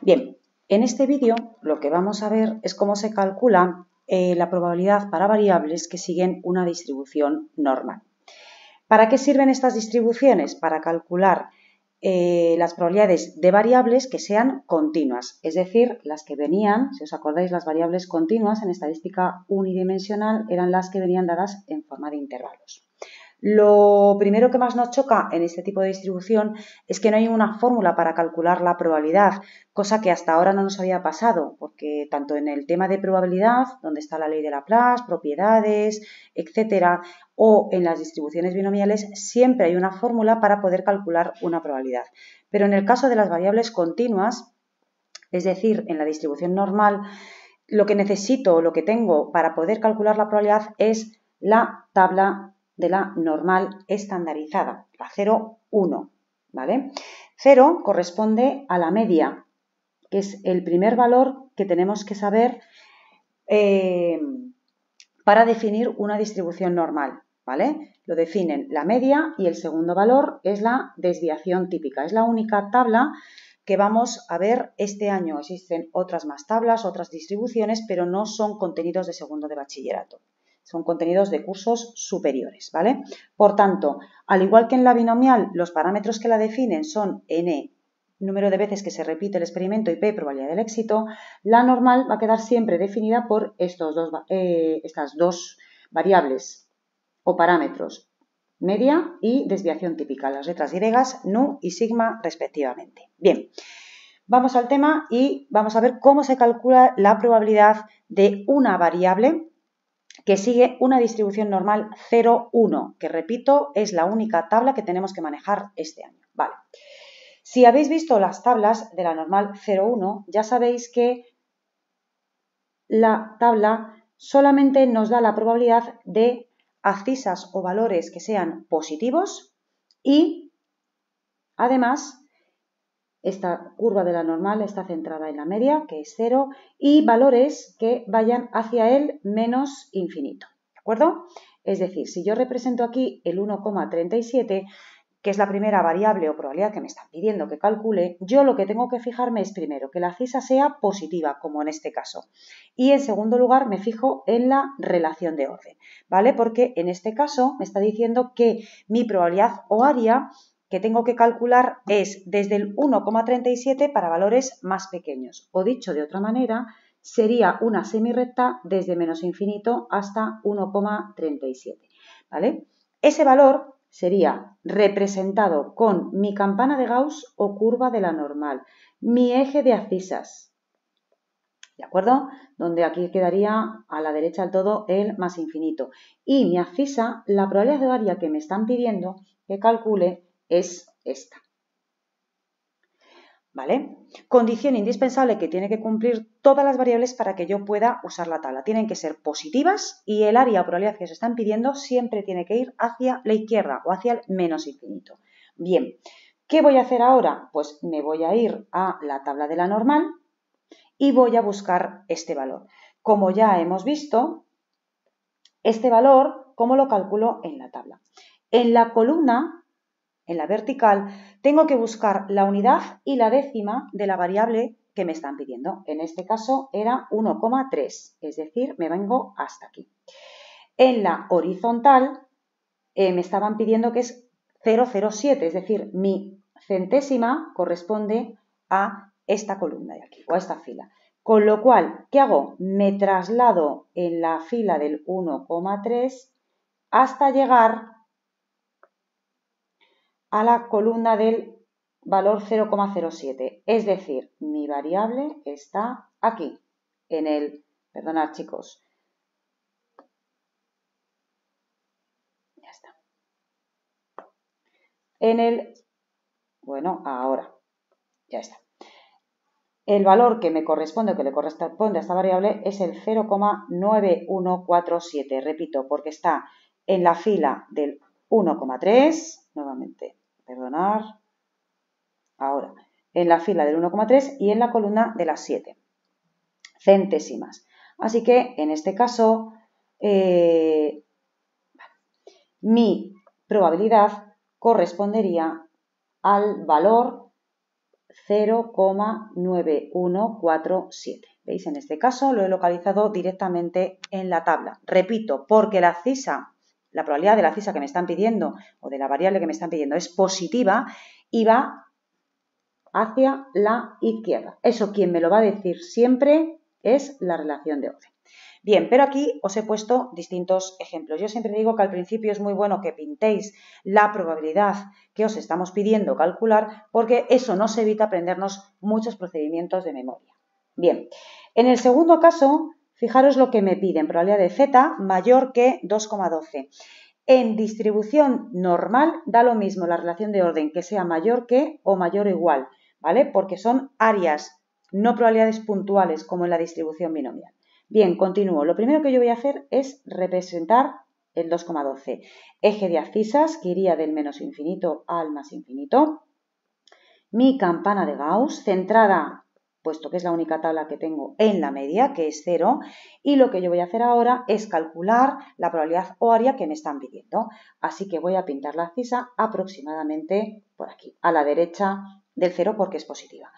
Bien, en este vídeo lo que vamos a ver es cómo se calcula la probabilidad para variables que siguen una distribución normal. ¿Para qué sirven estas distribuciones? Para calcular las probabilidades de variables que sean continuas, es decir, las que venían, si os acordáis, las variables continuas en estadística unidimensional eran las que venían dadas en forma de intervalos. Lo primero que más nos choca en este tipo de distribución es que no hay una fórmula para calcular la probabilidad, cosa que hasta ahora no nos había pasado, porque tanto en el tema de probabilidad, donde está la ley de Laplace, propiedades, etcétera, o en las distribuciones binomiales, siempre hay una fórmula para poder calcular una probabilidad. Pero en el caso de las variables continuas, es decir, en la distribución normal, lo que necesito o lo que tengo para poder calcular la probabilidad es la tabla de la normal estandarizada, la 0, 1, ¿vale? 0 corresponde a la media, que es el primer valor que tenemos que saber para definir una distribución normal, ¿vale? Lo definen la media y el segundo valor es la desviación típica. Es la única tabla que vamos a ver este año. Existen otras más tablas, otras distribuciones, pero no son contenidos de segundo de bachillerato. Son contenidos de cursos superiores, ¿vale? Por tanto, al igual que en la binomial, los parámetros que la definen son n, número de veces que se repite el experimento, y p, probabilidad del éxito, la normal va a quedar siempre definida por estas dos variables o parámetros, media y desviación típica, las letras griegas, nu y sigma respectivamente. Bien, vamos al tema y vamos a ver cómo se calcula la probabilidad de una variable que sigue una distribución normal 0, 1, que repito, es la única tabla que tenemos que manejar este año. Vale. Si habéis visto las tablas de la normal 0, 1, ya sabéis que la tabla solamente nos da la probabilidad de abscisas o valores que sean positivos y, además, esta curva de la normal está centrada en la media, que es 0, y valores que vayan hacia el menos infinito, ¿de acuerdo? Es decir, si yo represento aquí el 1,37, que es la primera variable o probabilidad que me están pidiendo que calcule, yo lo que tengo que fijarme es primero que la abscisa sea positiva, como en este caso. Y en segundo lugar me fijo en la relación de orden, ¿vale? Porque en este caso me está diciendo que mi probabilidad o área que tengo que calcular es desde el 1,37 para valores más pequeños. O dicho de otra manera, sería una semirrecta desde menos infinito hasta 1,37, ¿vale? Ese valor sería representado con mi campana de Gauss o curva de la normal, mi eje de abscisas, ¿de acuerdo? Donde aquí quedaría a la derecha del todo el más infinito. Y mi abscisa, la probabilidad de área que me están pidiendo que calcule es esta. ¿Vale? Condición indispensable que tiene que cumplir todas las variables para que yo pueda usar la tabla. Tienen que ser positivas y el área o probabilidad que os están pidiendo siempre tiene que ir hacia la izquierda o hacia el menos infinito. Bien, ¿qué voy a hacer ahora? Pues me voy a ir a la tabla de la normal y voy a buscar este valor. Como ya hemos visto, este valor, ¿cómo lo calculo en la tabla? En la columna, en la vertical, tengo que buscar la unidad y la décima de la variable que me están pidiendo. En este caso era 1,3, es decir, me vengo hasta aquí. En la horizontal me estaban pidiendo que es 0,07, es decir, mi centésima corresponde a esta columna de aquí o a esta fila. Con lo cual, ¿qué hago? Me traslado en la fila del 1,3 hasta llegar a la columna del valor 0,07. Es decir, mi variable está aquí, en el, perdonad chicos, ya está, en el, bueno, ahora, ya está. El valor que me corresponde, que le corresponde a esta variable, es el 0,9147. Repito, porque está en la fila del 1,3, nuevamente, perdonar, ahora, en la fila del 1,3 y en la columna de las 7 centésimas. Así que, en este caso, mi probabilidad correspondería al valor 0,9147. ¿Veis? En este caso lo he localizado directamente en la tabla. Repito, porque la probabilidad de la CISA que me están pidiendo o de la variable que me están pidiendo es positiva y va hacia la izquierda. Eso quien me lo va a decir siempre es la relación de orden. Bien, pero aquí os he puesto distintos ejemplos. Yo siempre digo que al principio es muy bueno que pintéis la probabilidad que os estamos pidiendo calcular porque eso nos evita aprendernos muchos procedimientos de memoria. Bien, en el segundo caso, fijaros lo que me piden, probabilidad de z mayor que 2,12. En distribución normal da lo mismo la relación de orden que sea mayor que o mayor o igual, ¿vale? Porque son áreas, no probabilidades puntuales como en la distribución binomial. Bien, continúo. Lo primero que yo voy a hacer es representar el 2,12. Eje de abscisas que iría del menos infinito al más infinito. Mi campana de Gauss centrada, puesto que es la única tabla que tengo, en la media, que es 0. Y lo que yo voy a hacer ahora es calcular la probabilidad o área que me están pidiendo. Así que voy a pintar la abscisa aproximadamente por aquí, a la derecha del 0 porque es positiva.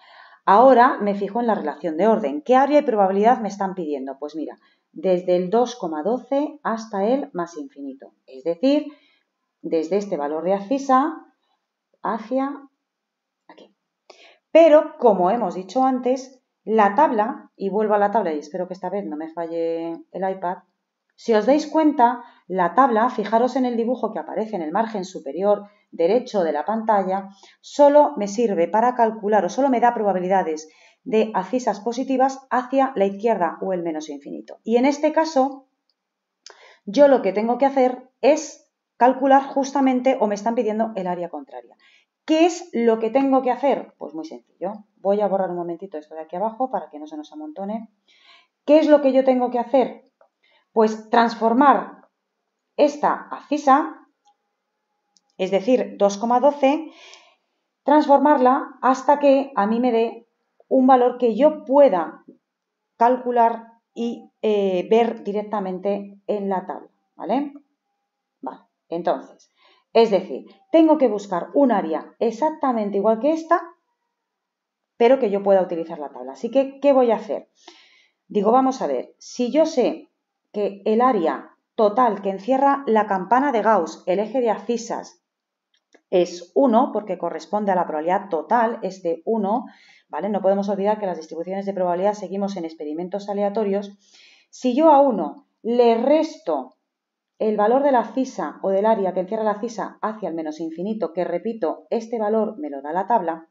Ahora me fijo en la relación de orden. ¿Qué área y probabilidad me están pidiendo? Pues mira, desde el 2,12 hasta el más infinito. Es decir, desde este valor de abscisa hacia aquí. Pero, como hemos dicho antes, la tabla, y vuelvo a la tabla y espero que esta vez no me falle el iPad, si os dais cuenta, la tabla, fijaros en el dibujo que aparece en el margen superior derecho de la pantalla, solo me sirve para calcular o solo me da probabilidades de abscisas positivas hacia la izquierda o el menos infinito. Y en este caso, yo lo que tengo que hacer es calcular justamente o me están pidiendo el área contraria. ¿Qué es lo que tengo que hacer? Pues muy sencillo. Voy a borrar un momentito esto de aquí abajo para que no se nos amontone. ¿Qué es lo que yo tengo que hacer? Pues transformar esta abscisa, es decir, 2,12, transformarla hasta que a mí me dé un valor que yo pueda calcular y ver directamente en la tabla, ¿vale? Vale, entonces, es decir, tengo que buscar un área exactamente igual que esta, pero que yo pueda utilizar la tabla. Así que, ¿qué voy a hacer? Digo, vamos a ver, si yo sé que el área total que encierra la campana de Gauss, el eje de abscisas, es 1, porque corresponde a la probabilidad total, es de 1, ¿vale? No podemos olvidar que las distribuciones de probabilidad seguimos en experimentos aleatorios. Si yo a 1 le resto el valor de la abscisa o del área que encierra la abscisa hacia el menos infinito, que repito, este valor me lo da la tabla,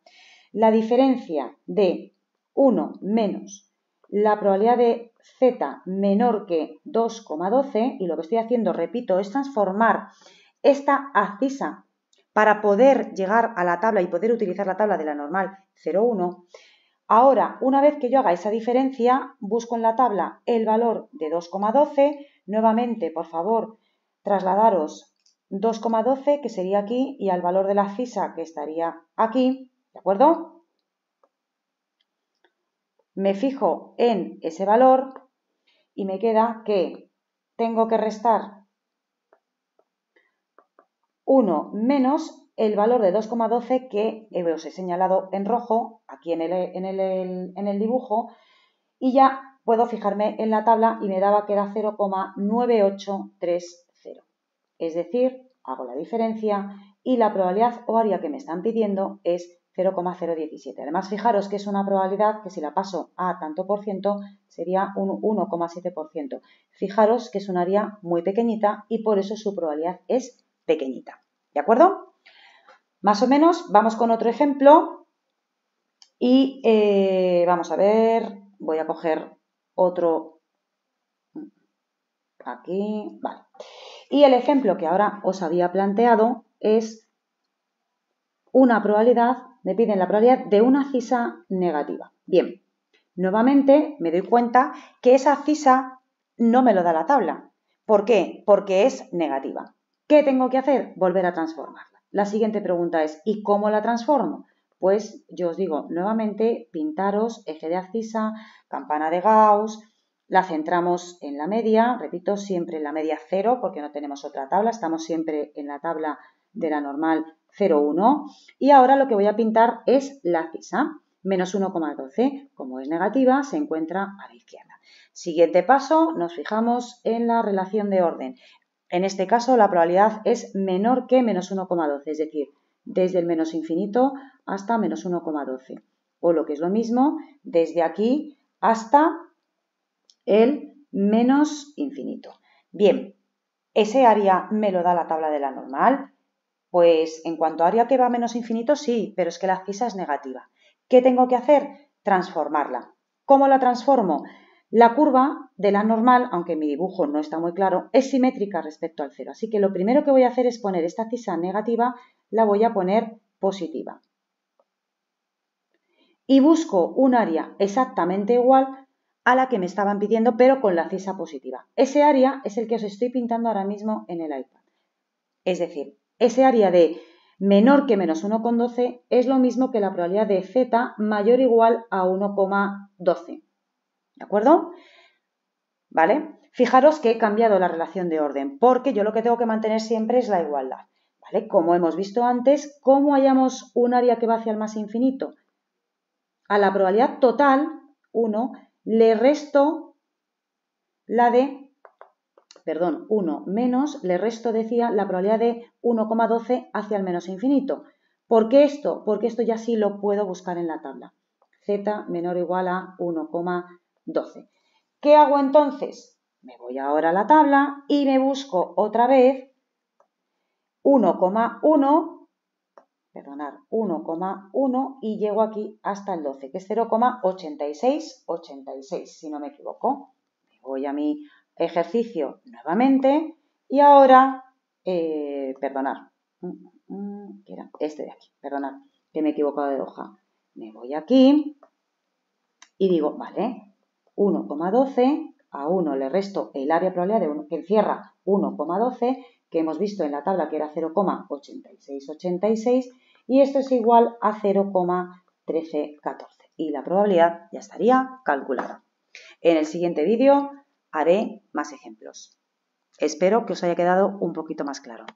la diferencia de 1 menos la probabilidad de z menor que 2,12, y lo que estoy haciendo, repito, es transformar esta abscisa para poder llegar a la tabla y poder utilizar la tabla de la normal 0,1. Ahora, una vez que yo haga esa diferencia, busco en la tabla el valor de 2,12. Nuevamente, por favor, trasladaros 2,12, que sería aquí, y al valor de la abscisa, que estaría aquí, ¿de acuerdo? Me fijo en ese valor y me queda que tengo que restar 1 menos el valor de 2,12 que os he señalado en rojo aquí en el dibujo, y ya puedo fijarme en la tabla y me daba que era 0,9830. Es decir, hago la diferencia y la probabilidad o área que me están pidiendo es 0,017. Además, fijaros que es una probabilidad que si la paso a tanto por ciento sería un 1,7%. Fijaros que es un área muy pequeñita y por eso su probabilidad es pequeñita. ¿De acuerdo? Más o menos, vamos con otro ejemplo y vamos a ver, voy a coger otro aquí, vale. Y el ejemplo que ahora os había planteado es una probabilidad, me piden la probabilidad de una abscisa negativa. Bien, nuevamente me doy cuenta que esa abscisa no me lo da la tabla. ¿Por qué? Porque es negativa. ¿Qué tengo que hacer? Volver a transformarla. La siguiente pregunta es, ¿y cómo la transformo? Pues yo os digo nuevamente, pintaros eje de abscisa, campana de Gauss, la centramos en la media, repito, siempre en la media 0 porque no tenemos otra tabla, estamos siempre en la tabla de la normal 0,1 y ahora lo que voy a pintar es la ACISA, menos 1,12. Como es negativa, se encuentra a la izquierda. Siguiente paso, nos fijamos en la relación de orden. En este caso, la probabilidad es menor que menos 1,12, es decir, desde el menos infinito hasta menos 1,12. O lo que es lo mismo, desde aquí hasta el menos infinito. Bien, ¿ese área me lo da la tabla de la normal? Pues en cuanto a área que va a menos infinito, sí, pero es que la ACISA es negativa. ¿Qué tengo que hacer? Transformarla. ¿Cómo la transformo? La curva de la normal, aunque mi dibujo no está muy claro, es simétrica respecto al cero. Así que lo primero que voy a hacer es poner esta ACISA negativa, la voy a poner positiva. Y busco un área exactamente igual a la que me estaban pidiendo, pero con la ACISA positiva. Ese área es el que os estoy pintando ahora mismo en el iPad. Es decir, ese área de menor que menos 1,12 es lo mismo que la probabilidad de z mayor o igual a 1,12. ¿De acuerdo? ¿Vale? Fijaros que he cambiado la relación de orden, porque yo lo que tengo que mantener siempre es la igualdad. ¿Vale? Como hemos visto antes, ¿cómo hallamos un área que va hacia el más infinito? A la probabilidad total, 1, le resto la de, 1 menos, le resto, decía, la probabilidad de 1,12 hacia el menos infinito. ¿Por qué esto? Porque esto ya sí lo puedo buscar en la tabla. Z menor o igual a 1,12. ¿Qué hago entonces? Me voy ahora a la tabla y me busco otra vez 1,1 y llego aquí hasta el 12, que es 0,8686, si no me equivoco. Me voy a mi ejercicio nuevamente y ahora, que era este de aquí, perdonad, que me he equivocado de hoja. Me voy aquí y digo, vale, 1,12, a 1 le resto el área probabilidad de 1, que encierra 1,12, que hemos visto en la tabla que era 0,8686, y esto es igual a 0,1314. Y la probabilidad ya estaría calculada. En el siguiente vídeo haré más ejemplos. Espero que os haya quedado un poquito más claro.